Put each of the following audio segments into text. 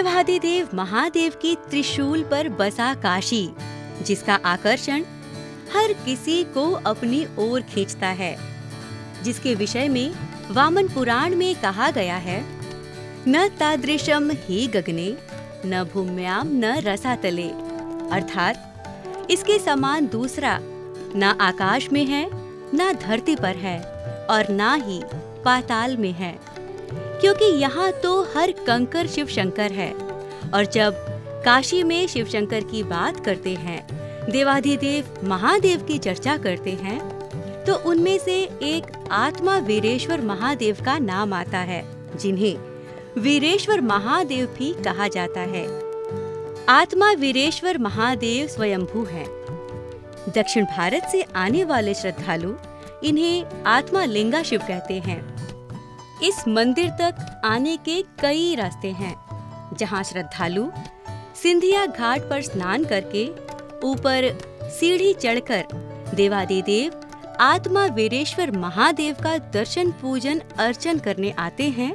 देवाधिदेव महादेव की त्रिशूल पर बसा काशी, जिसका आकर्षण हर किसी को अपनी ओर खींचता है, जिसके विषय में वामन पुराण में कहा गया है, न तादृशम ही गगने न भूम्याम न रसातले, अर्थात इसके समान दूसरा न आकाश में है, न धरती पर है और न ही पाताल में है, क्योंकि यहाँ तो हर कंकर शिव शंकर है। और जब काशी में शिव शंकर की बात करते हैं, देवाधिदेव महादेव की चर्चा करते हैं, तो उनमें से एक आत्मा वीरेश्वर महादेव का नाम आता है, जिन्हें वीरेश्वर महादेव भी कहा जाता है। आत्मा वीरेश्वर महादेव स्वयंभू हैं। दक्षिण भारत से आने वाले श्रद्धालु इन्हें आत्मा लिंगा शिव कहते हैं। इस मंदिर तक आने के कई रास्ते हैं, जहां श्रद्धालु सिंधिया घाट पर स्नान करके ऊपर सीढ़ी चढ़कर देवाधिदेव आत्मा वीरेश्वर महादेव का दर्शन पूजन अर्चन करने आते हैं।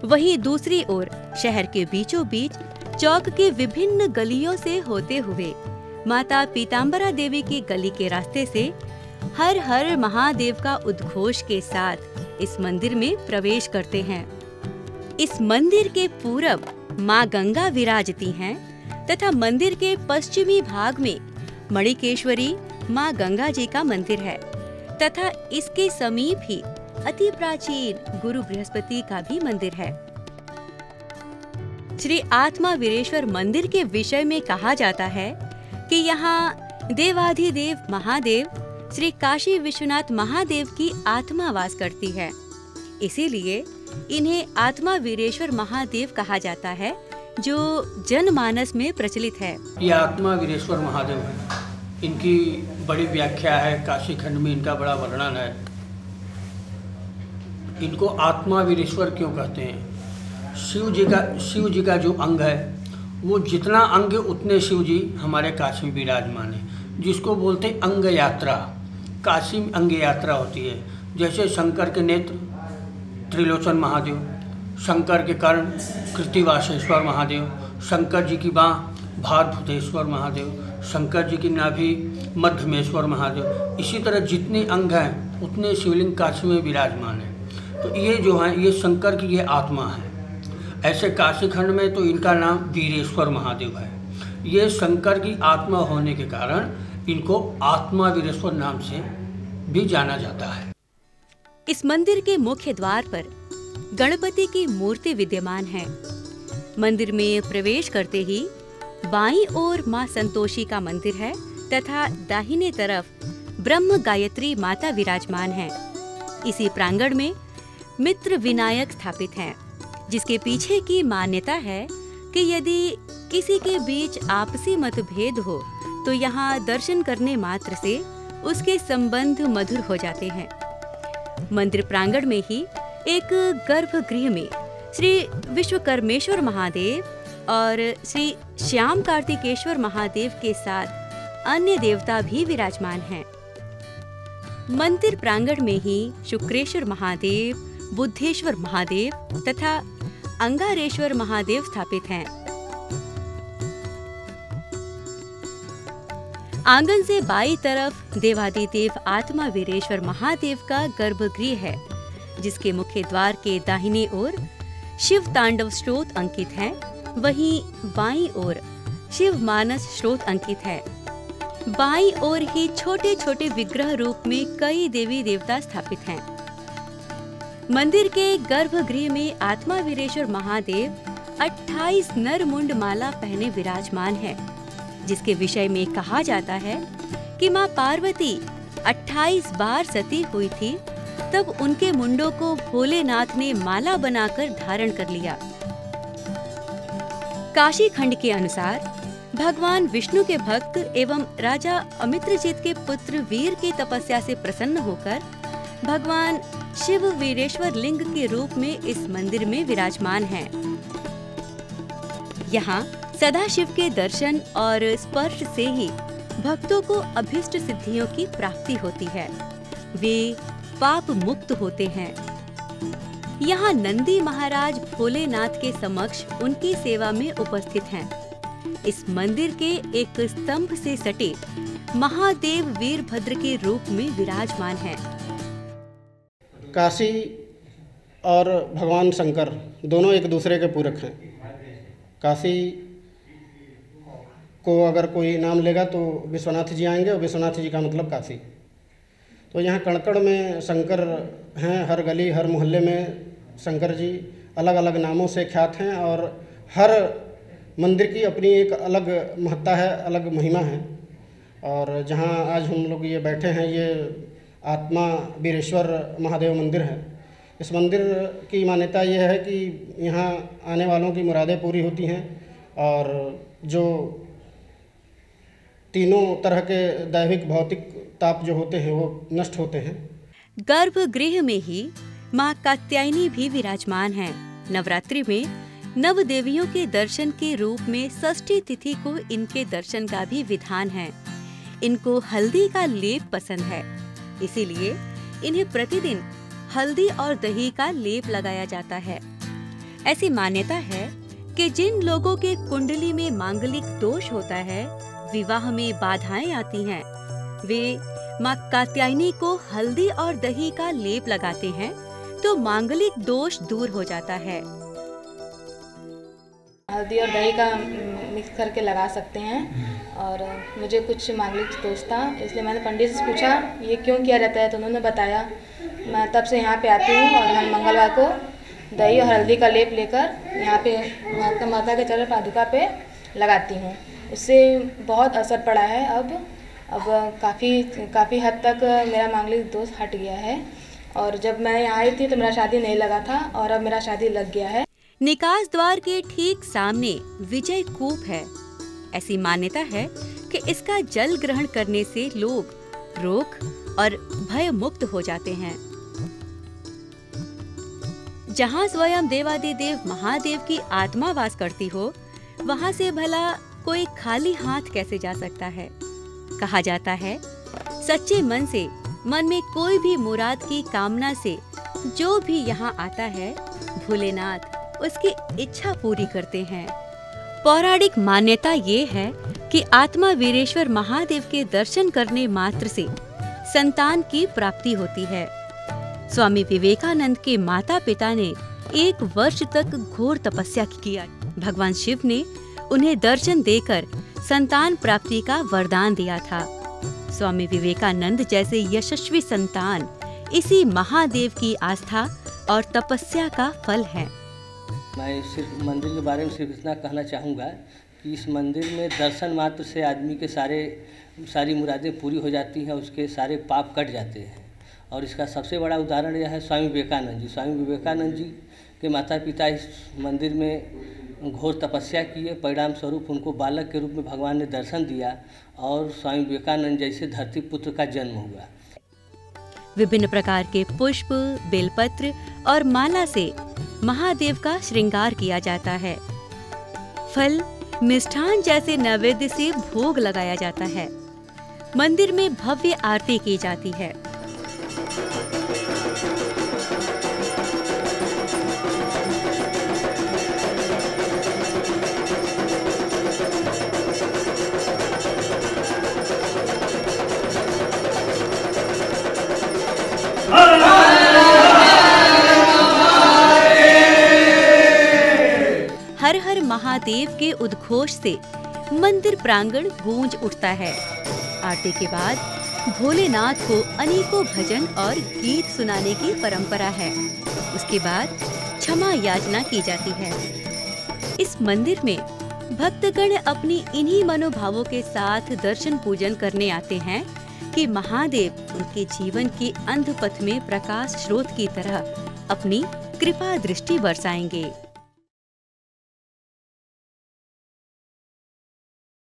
वहीं दूसरी ओर शहर के बीचों बीच चौक के विभिन्न गलियों से होते हुए माता पीताम्बरा देवी की गली के रास्ते से हर हर महादेव का उद्घोष के साथ इस मंदिर में प्रवेश करते हैं। इस मंदिर के पूरब माँ गंगा विराजती हैं तथा मंदिर के पश्चिमी भाग में मणिकेश्वरी माँ गंगा जी का मंदिर है तथा इसके समीप ही अति प्राचीन गुरु बृहस्पति का भी मंदिर है। श्री आत्मा वीरेश्वर मंदिर के विषय में कहा जाता है कि यहाँ देवाधिदेव महादेव श्री काशी विश्वनाथ महादेव की आत्मा वास करती है, इसीलिए इन्हें आत्मा वीरेश्वर महादेव कहा जाता है, जो जनमानस में प्रचलित है। ये आत्मा वीरेश्वर महादेव है। इनकी बड़ी व्याख्या है, काशी खंड में इनका बड़ा वर्णन है। इनको आत्मा वीरेश्वर क्यों कहते हैं? शिव जी का जो अंग है, वो जितना अंग उतने शिव जी हमारे काशी में विराजमान है, जिसको बोलते हैं अंग यात्रा। काशी में अंग यात्रा होती है। जैसे शंकर के नेत्र त्रिलोचन महादेव, शंकर के कर्ण कृतिवासेश्वर महादेव, शंकर जी की बाँह भारभूतेश्वर महादेव, शंकर जी की नाभि मध्यमेश्वर महादेव। इसी तरह जितने अंग हैं उतने शिवलिंग काशी में विराजमान है। तो ये जो हैं ये शंकर की ये आत्मा है। ऐसे काशी खंड में तो इनका नाम वीरेश्वर महादेव है। ये शंकर की आत्मा होने के कारण इनको आत्मा वीरेश्वर नाम से भी जाना जाता है। इस मंदिर के मुख्य द्वार पर गणपति की मूर्ति विद्यमान है। मंदिर में प्रवेश करते ही बाईं ओर मां संतोषी का मंदिर है तथा दाहिने तरफ ब्रह्म गायत्री माता विराजमान है। इसी प्रांगण में मित्र विनायक स्थापित हैं, जिसके पीछे की मान्यता है कि यदि किसी के बीच आपसी मतभेद हो तो यहाँ दर्शन करने मात्र से उसके संबंध मधुर हो जाते हैं। मंदिर प्रांगण में ही एक गर्भगृह में श्री विश्वकर्मेश्वर महादेव और श्री श्याम कार्तिकेश्वर महादेव के साथ अन्य देवता भी विराजमान हैं। मंदिर प्रांगण में ही शुक्रेश्वर महादेव, बुद्धेश्वर महादेव तथा अंगारेश्वर महादेव स्थापित हैं। आंगन से बाईं तरफ देवाधिदेव आत्मा वीरेश्वर महादेव का गर्भगृह है, जिसके मुख्य द्वार के दाहिने ओर शिव तांडव स्रोत अंकित है। वहीं बाईं ओर शिव मानस स्रोत अंकित है। बाईं ओर ही छोटे छोटे विग्रह रूप में कई देवी देवता स्थापित हैं। मंदिर के गर्भगृह में आत्मा वीरेश्वर महादेव 28 नर मुंड माला पहने विराजमान है, जिसके विषय में कहा जाता है कि मां पार्वती 28 बार सती हुई थी, तब उनके मुंडों को भोलेनाथ ने माला बनाकर धारण कर लिया। काशी खंड के अनुसार भगवान विष्णु के भक्त एवं राजा अमित्रजित के पुत्र वीर की तपस्या से प्रसन्न होकर भगवान शिव वीरेश्वर लिंग के रूप में इस मंदिर में विराजमान हैं। यहाँ सदाशिव के दर्शन और स्पर्श से ही भक्तों को अभीष्ट सिद्धियों की प्राप्ति होती है। वे पाप मुक्त होते हैं। यहाँ नंदी महाराज भोलेनाथ के समक्ष उनकी सेवा में उपस्थित हैं। इस मंदिर के एक स्तंभ से सटे महादेव वीरभद्र के रूप में विराजमान हैं। काशी और भगवान शंकर दोनों एक दूसरे के पूरक हैं। काशी को अगर कोई नाम लेगा तो विश्वनाथ जी आएंगे, और विश्वनाथ जी का मतलब काशी। तो यहाँ कणकड़ में शंकर हैं, हर गली हर मोहल्ले में शंकर जी अलग अलग नामों से ख्यात हैं, और हर मंदिर की अपनी एक अलग महत्ता है, अलग महिमा है। और जहाँ आज हम लोग ये बैठे हैं, ये आत्मा वीरेश्वर महादेव मंदिर है। इस मंदिर की मान्यता ये है कि यहाँ आने वालों की मुरादें पूरी होती हैं, और जो तीनों तरह के दैविक भौतिक ताप जो होते हैं वो नष्ट होते हैं। गर्भगृह में ही माँ कात्यायनी भी विराजमान हैं। नवरात्रि में नव देवियों के दर्शन के रूप में षष्ठी तिथि को इनके दर्शन का भी विधान है। इनको हल्दी का लेप पसंद है, इसीलिए इन्हें प्रतिदिन हल्दी और दही का लेप लगाया जाता है। ऐसी मान्यता है कि जिन लोगों के कुंडली में मांगलिक दोष होता है, विवाह में बाधाएं आती हैं, वे माँ कात्यायनी को हल्दी और दही का लेप लगाते हैं तो मांगलिक दोष दूर हो जाता है। हल्दी और दही का मिक्स करके लगा सकते हैं, और मुझे कुछ मांगलिक दोष था, इसलिए मैंने पंडित से पूछा ये क्यों किया जाता है, तो उन्होंने बताया। मैं तब से यहाँ पे आती हूँ और हर मंगलवार को दही और हल्दी का लेप लेकर यहाँ पे माता के चरण पादुका पे लगाती हूँ। इससे बहुत असर पड़ा है। अब काफ़ी हद तक मेरा मांगलिक दोष हट गया है, और जब मैं यहाँ आई थी तो मेरा शादी नहीं लगा था, और अब मेरा शादी लग गया है। निकास द्वार के ठीक सामने विजय कूप है। ऐसी मान्यता है कि इसका जल ग्रहण करने से लोग रोग और भय मुक्त हो जाते हैं। जहाँ स्वयं देवादिदेव महादेव की आत्मा वास करती हो, वहाँ से भला कोई खाली हाथ कैसे जा सकता है। कहा जाता है सच्चे मन से मन में कोई भी मुराद की कामना से जो भी यहाँ आता है, भोलेनाथ उसकी इच्छा पूरी करते हैं। पौराणिक मान्यता ये है कि आत्मा वीरेश्वर महादेव के दर्शन करने मात्र से संतान की प्राप्ति होती है। स्वामी विवेकानंद के माता पिता ने 1 वर्ष तक घोर तपस्या किया। भगवान शिव ने उन्हें दर्शन देकर संतान प्राप्ति का वरदान दिया था। स्वामी विवेकानंद जैसे यशस्वी संतान इसी महादेव की आस्था और तपस्या का फल है। मैं सिर्फ मंदिर के बारे में सिर्फ इतना कहना चाहूँगा कि इस मंदिर में दर्शन मात्र से आदमी के सारी मुरादें पूरी हो जाती हैं, उसके सारे पाप कट जाते हैं। और इसका सबसे बड़ा उदाहरण यह है स्वामी विवेकानंद जी। स्वामी विवेकानंद जी के माता पिता इस मंदिर में घोर तपस्या किए, परिणाम स्वरूप उनको बालक के रूप में भगवान ने दर्शन दिया, और स्वामी विवेकानंद जैसे धरती पुत्र का जन्म हुआ। विभिन्न प्रकार के पुष्प, बेलपत्र और माला से महादेव का श्रृंगार किया जाता है। फल, मिष्ठान जैसे नैवेद्य से भोग लगाया जाता है। मंदिर में भव्य आरती की जाती है। हर हर महादेव के उद्घोष से मंदिर प्रांगण गूंज उठता है। आरती के बाद भोलेनाथ को अनेकों भजन और गीत सुनाने की परंपरा है। उसके बाद क्षमा याचना की जाती है। इस मंदिर में भक्तगण अपनी इन्हीं मनोभावों के साथ दर्शन पूजन करने आते हैं कि महादेव उनके जीवन के अंधपथ में प्रकाश स्रोत की तरह अपनी कृपा दृष्टि बरसाएंगे।